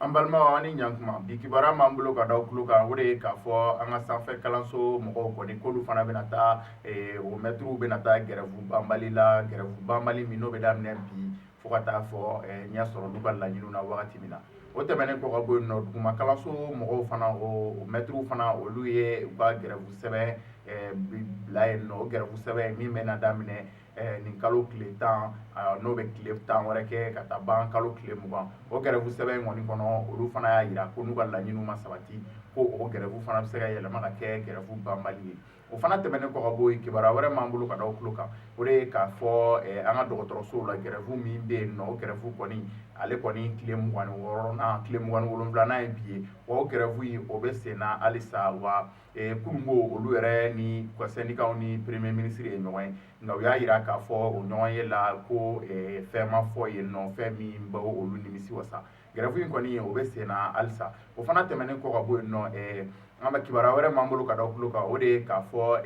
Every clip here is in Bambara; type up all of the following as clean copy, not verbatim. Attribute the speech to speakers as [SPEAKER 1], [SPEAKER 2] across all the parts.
[SPEAKER 1] An balimaw ani ɲantuma bi kibaruya m'an bolo ka da aw tulo kan o de ye k'a fɔ an ka sanfɛ kalanso mɔgɔw kɔni k'olu fana bɛna taa o mɛtiriw bɛna taa gɛrɛfu banbali la gɛrɛfu banbali min n'o bɛ daminɛ bi fo ka taa fɔ ɲɛ sɔrɔ n'u ka laɲiniw na wagati min na o tɛmɛnen kɔ ka bɔ yen nɔ duguma kalanso mɔgɔw fana o mɛtiriw fana olu ye u ka gɛrɛfu sɛbɛn bila yen nɔ o gɛrɛfu sɛbɛn min bɛna daminɛ nin kalo tile 10 n'o bɛ tile 10 wɛrɛ kɛ ka taa ban kalo tile 20 o gɛrɛfu sɛbɛn in kɔni kɔnɔ olu fana y'a jira ko n'u ka laɲiniw ma sabati ko o gɛrɛfu fana bɛ se ka yɛlɛma ka kɛ gɛrɛfu banbali ye o fana tɛmɛnen kɔ ka bɔ yen kibaruya wɛrɛ m'an bolo ka da aw tulo kan o de ye k'a fɔ an ka dɔgɔtɔrɔsow la gɛrɛfu min bɛ yen nɔ o gɛrɛfu kɔni ale kɔni tile 26nan tile 27nan ye bi ye wa o gɛrɛfu in o bɛ sen na halisa wa kununko olu yɛrɛ ni sɛndikaw ni premier ministre ye ɲɔgɔn ye nka u y'a jira k'a fɔ o ɲɔgɔnye la ko fɛn ma fɔ yen nɔ fɛn min bɛ olu nimisi wasa gɛrɛfu in kɔni o bɛ sen na halisa o fana tɛmɛnen kɔ ka bɔ yen nɔ an ka kibaruya wɛrɛ m'an bolo ka da aw tulo kan o de ye k'a fɔ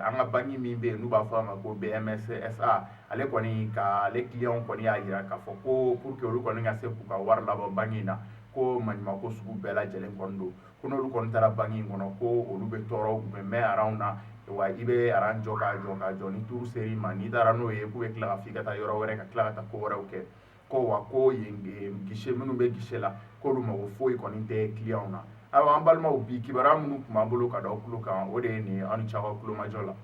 [SPEAKER 1] an ka banki min bɛ yen n'u b'a fɔ a ma ko BMSSA ale kɔni ka ale client kɔni y'a jira k'a fɔ ko pour que olu kɔni ka se k'u ka wari labɔ banki in na ko maɲumako sugu bɛɛ lajɛlen kɔni don ko n'olu kɔni taara banki in kɔnɔ ko olu bɛ tɔɔrɔ u bɛ mɛn aranw na wa i bɛ aran jɔ ka jɔ ka jɔ ni tuuru ser'i ma n'i taara n'o ye k'u bɛ tila ka f'i ka taa yɔrɔ wɛrɛ ka tila ka taa ko wɛrɛw kɛ ko wa ko yen guichet minnu bɛ guichet la k'olu mago foyi kɔni tɛ client na ayiwa an balimaw bi kibaruya minnu tun b'an bolo ka da aw tulo kan o de ye nin ye aw ni ce aw ka tulomajɔ la